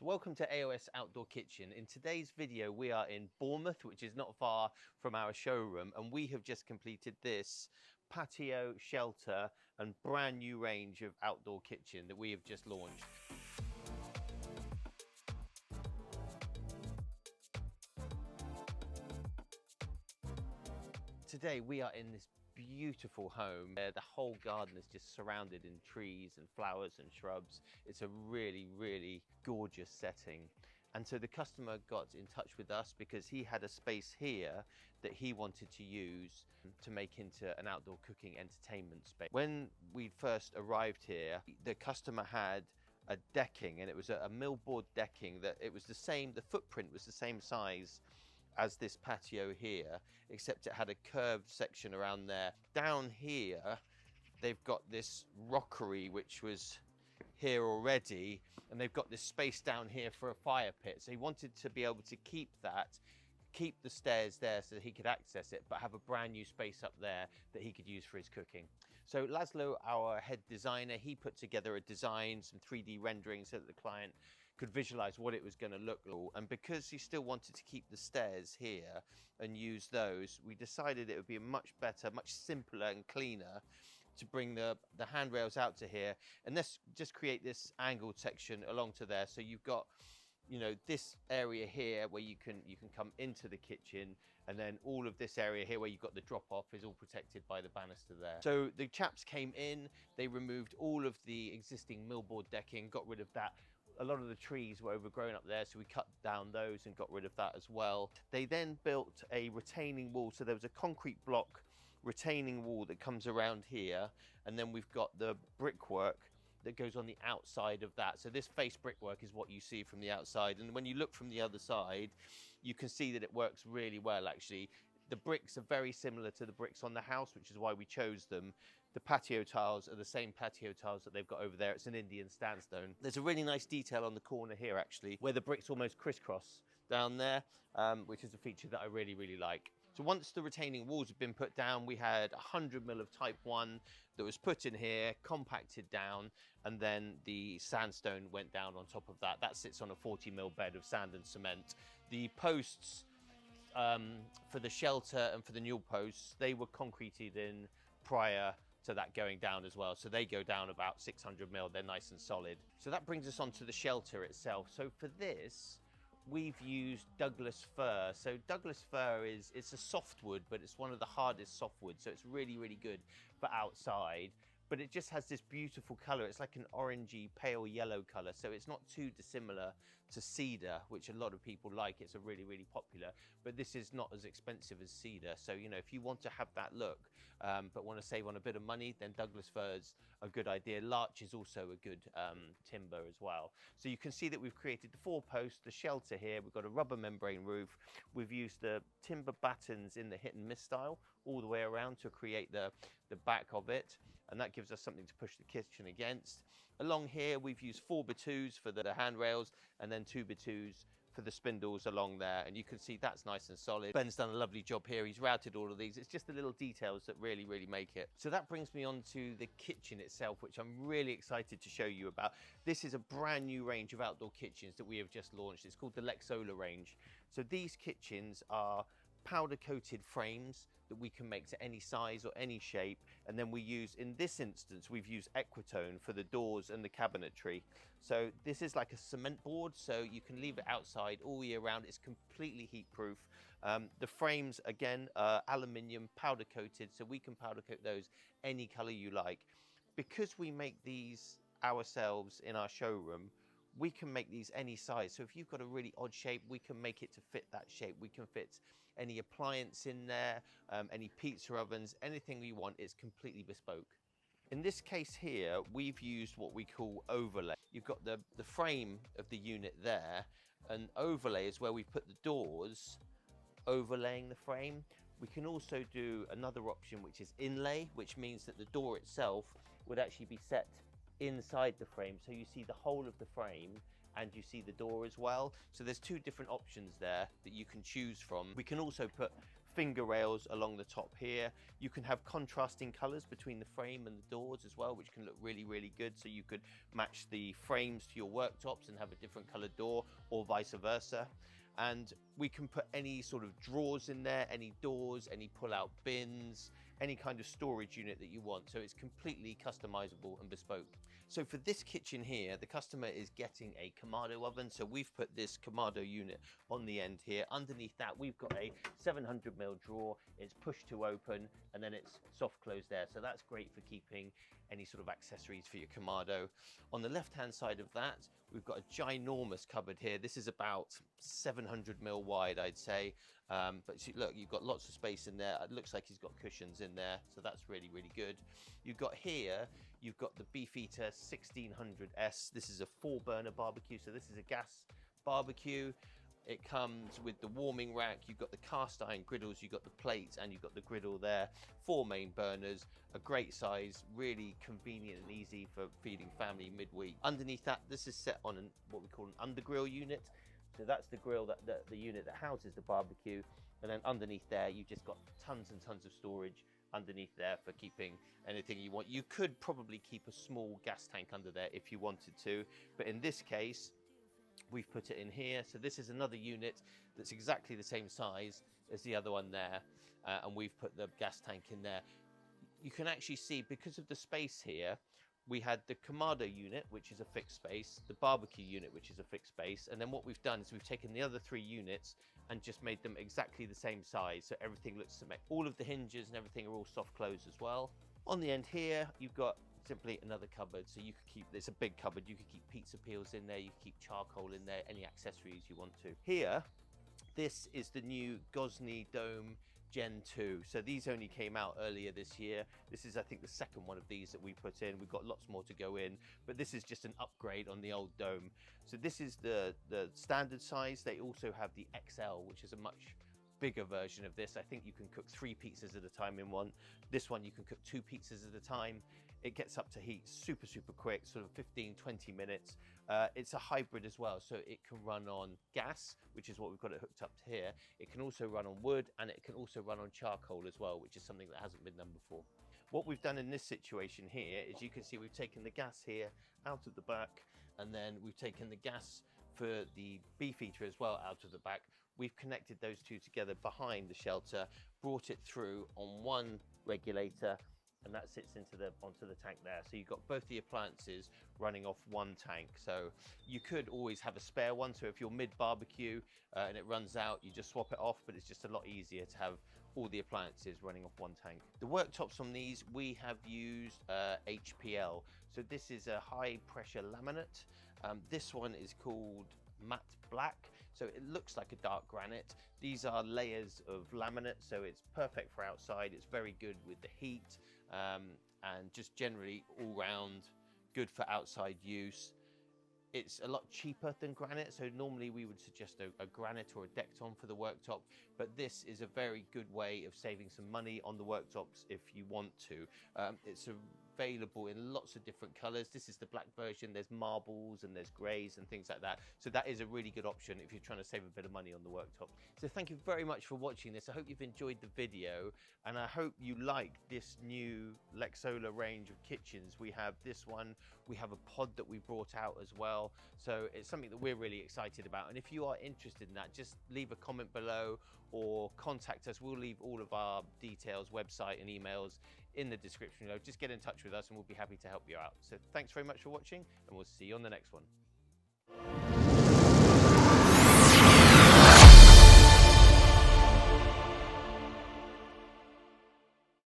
So welcome to AOS Outdoor Kitchen. In today's video we are in Bournemouth, which is not far from our showroom, and we have just completed this patio, shelter and brand new range of outdoor kitchen that we have just launched. Today we are in this beautiful home. The whole garden is just surrounded in trees and flowers and shrubs. It's a really gorgeous setting. And so the customer got in touch with us because he had a space here that he wanted to use to make into an outdoor cooking entertainment space. When we first arrived here, the customer had a decking, and it was a millboard decking that it was the same, the footprint was the same size as this patio here, except it had a curved section around there. Down here, they've got this rockery, which was here already, and they've got this space down here for a fire pit. So he wanted to be able to keep that, keep the stairs there so that he could access it, but have a brand new space up there that he could use for his cooking. So Laszlo, our head designer, he put together a design, some 3D rendering so that the client could visualize what it was going to look like. And because he still wanted to keep the stairs here and use those, we decided it would be much better, much simpler and cleaner to bring the handrails out to here, and let's just create this angled section along to there. So you've got, you know, this area here where you can come into the kitchen, and then all of this area here where you've got the drop off is all protected by the banister there. So the chaps came in, they removed all of the existing millboard decking, got rid of that. A lot of the trees were overgrown up there, so we cut down those and got rid of that as well. They then built a retaining wall, so there was a concrete block retaining wall that comes around here, and then we've got the brickwork that goes on the outside of that. So this face brickwork is what you see from the outside, and when you look from the other side, you can see that it works really well actually. The bricks are very similar to the bricks on the house, which is why we chose them. The patio tiles are the same patio tiles that they've got over there. It's an Indian sandstone. There's a really nice detail on the corner here actually, where the bricks almost crisscross down there, which is a feature that I really like. So once the retaining walls have been put down, we had 100 mil of type 1 that was put in here, compacted down, and then the sandstone went down on top of that. That sits on a 40 mil bed of sand and cement. The posts for the shelter and for the newel posts, they were concreted in prior to that going down as well. So they go down about 600 mil, they're nice and solid. So that brings us on to the shelter itself. So for this, we've used Douglas fir. So Douglas fir it's a softwood, but it's one of the hardest softwoods. So it's really good for outside. But it just has this beautiful color. It's like an orangey, pale yellow color. So it's not too dissimilar to cedar, which a lot of people like. It's a really popular, but this is not as expensive as cedar. So, you know, if you want to have that look, but want to save on a bit of money, then Douglas fir's a good idea. Larch is also a good timber as well. So you can see that we've created the 4 posts, the shelter here. We've got a rubber membrane roof. We've used the timber battens in the hit and miss style all the way around to create the back of it, and that gives us something to push the kitchen against. Along here we've used 4x2s for the handrails, and then 2x2s for the spindles along there, and you can see that's nice and solid. Ben's done a lovely job here. He's routed all of these. It's just the little details that really make it. So that brings me on to the kitchen itself, which I'm really excited to show you about. This is a brand new range of outdoor kitchens that we have just launched. It's called the Lexola range. So these kitchens are powder coated frames that we can make to any size or any shape, and then we use, in this instance, we've used Equitone for the doors and the cabinetry. So this is like a cement board, so you can leave it outside all year round. It's completely heat proof. The frames again are aluminium powder coated, so we can powder coat those any color you like. Because we make these ourselves in our showroom, we can make these any size. So if you've got a really odd shape, we can make it to fit that shape. We can fit any appliance in there, any pizza ovens, anything you want. It's completely bespoke. In this case here, we've used what we call overlay. You've got the frame of the unit there, and overlay is where we put the doors overlaying the frame. We can also do another option, which is inlay, which means that the door itself would actually be set inside the frame, so you see the whole of the frame and you see the door as well. So there's 2 different options there that you can choose from. We can also put finger rails along the top here. You can have contrasting colors between the frame and the doors as well, which can look really, really good. So you could match the frames to your worktops and have a different colored door, or vice versa. And we can put any sort of drawers in there, any doors, any pull-out bins, any kind of storage unit that you want. So it's completely customizable and bespoke. So for this kitchen here, the customer is getting a Kamado oven. So we've put this Kamado unit on the end here. Underneath that, we've got a 700mm drawer. It's push to open, and then it's soft close there. So that's great for keeping any sort of accessories for your Kamado. On the left-hand side of that, we've got a ginormous cupboard here. This is about 700mm wide, I'd say. But see, look, you've got lots of space in there. It looks like he's got cushions in there, so that's really, really good. You've got here, you've got the Beefeater 1600S. This is a 4-burner barbecue, so this is a gas barbecue. It comes with the warming rack. You've got the cast iron griddles, you've got the plates, and you've got the griddle there. 4 main burners, a great size, really convenient and easy for feeding family midweek. Underneath that, this is set on what we call an undergrill unit. So that's the grill, the unit that houses the barbecue. And then underneath there, you've just got tons and tons of storage underneath there for keeping anything you want. You could probably keep a small gas tank under there if you wanted to, but in this case, we've put it in here. So this is another unit that's exactly the same size as the other one there, and we've put the gas tank in there. You can actually see, because of the space here, we had the Kamado unit, which is a fixed space, the barbecue unit, which is a fixed space, and then what we've done is we've taken the other 3 units and just made them exactly the same size, so everything looks symmetrical. All of the hinges and everything are all soft close as well. On the end here, you've got simply another cupboard, so you could keep, it's a big cupboard, you could keep pizza peels in there, you could keep charcoal in there, any accessories you want to. Here, this is the new Gosney Dome Gen 2. So these only came out earlier this year. This is, I think, the second one of these that we put in. We've got lots more to go in, but this is just an upgrade on the old Dome. So this is the standard size. They also have the XL, which is a much bigger version of this. I think you can cook 3 pizzas at a time in one. This one, you can cook 2 pizzas at a time. It gets up to heat super, super quick, sort of 15-20 minutes. It's a hybrid as well, so it can run on gas, which is what we've got it hooked up to here. It can also run on wood, and it can also run on charcoal as well, which is something that hasn't been done before. What we've done in this situation here is, you can see we've taken the gas here out of the back, and then we've taken the gas for the Beefeater as well out of the back. We've connected those two together behind the shelter, brought it through on one regulator, and that sits onto the tank there. So you've got both the appliances running off one tank. So you could always have a spare one. So if you're mid-barbecue and it runs out, you just swap it off, but it's just a lot easier to have all the appliances running off one tank. The worktops on these, we have used HPL. So this is a high pressure laminate. This one is called matte black. So it looks like a dark granite. These are layers of laminate, so it's perfect for outside. It's very good with the heat, and just generally all round good for outside use. It's a lot cheaper than granite, so normally we would suggest a granite or a Decton for the worktop, but this is a very good way of saving some money on the worktops if you want to. It's available in lots of different colors. This is the black version. There's marbles and there's grays and things like that. So that is a really good option if you're trying to save a bit of money on the worktop. So thank you very much for watching this. I hope you've enjoyed the video, and I hope you like this new Lexola range of kitchens. We have this one, we have a pod that we brought out as well. So it's something that we're really excited about. And if you are interested in that, just leave a comment below or contact us. We'll leave all of our details, website and emails in the description below. Just get in touch with us and we'll be happy to help you out. So thanks very much for watching, and we'll see you on the next one.